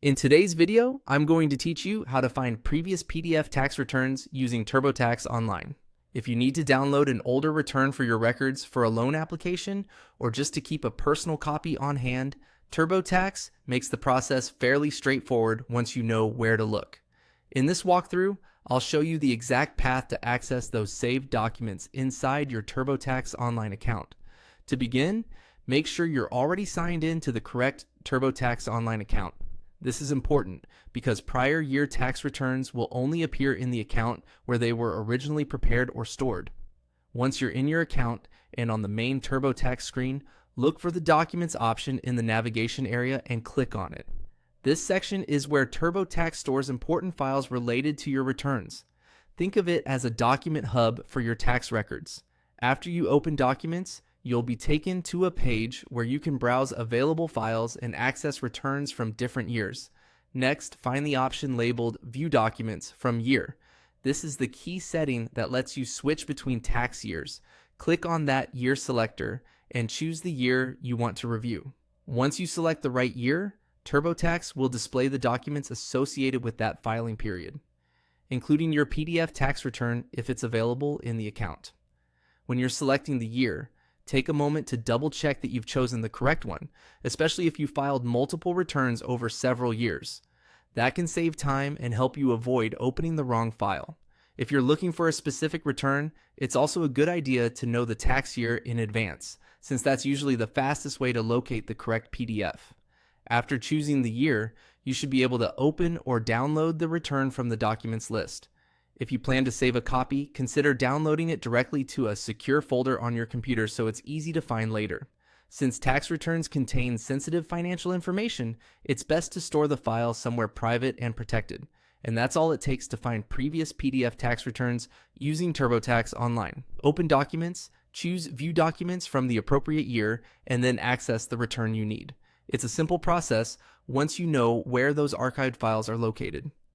In today's video, I'm going to teach you how to find previous PDF tax returns using TurboTax Online. If you need to download an older return for your records for a loan application or just to keep a personal copy on hand, TurboTax makes the process fairly straightforward once you know where to look. In this walkthrough, I'll show you the exact path to access those saved documents inside your TurboTax Online account. To begin, make sure you're already signed in to the correct TurboTax Online account. This is important because prior year tax returns will only appear in the account where they were originally prepared or stored. Once you're in your account and on the main TurboTax screen, look for the Documents option in the navigation area and click on it. This section is where TurboTax stores important files related to your returns. Think of it as a document hub for your tax records. After you open Documents, you'll be taken to a page where you can browse available files and access returns from different years. Next, find the option labeled View Documents from Year. This is the key setting that lets you switch between tax years. Click on that year selector and choose the year you want to review. Once you select the right year, TurboTax will display the documents associated with that filing period, including your PDF tax return if it's available in the account. When you're selecting the year, take a moment to double check that you've chosen the correct one, especially if you filed multiple returns over several years. That can save time and help you avoid opening the wrong file. If you're looking for a specific return, it's also a good idea to know the tax year in advance, since that's usually the fastest way to locate the correct PDF. After choosing the year, you should be able to open or download the return from the documents list. If you plan to save a copy, consider downloading it directly to a secure folder on your computer so it's easy to find later. Since tax returns contain sensitive financial information, it's best to store the file somewhere private and protected. And that's all it takes to find previous PDF tax returns using TurboTax Online. Open Documents, choose View Documents from the appropriate year, and then access the return you need. It's a simple process once you know where those archived files are located.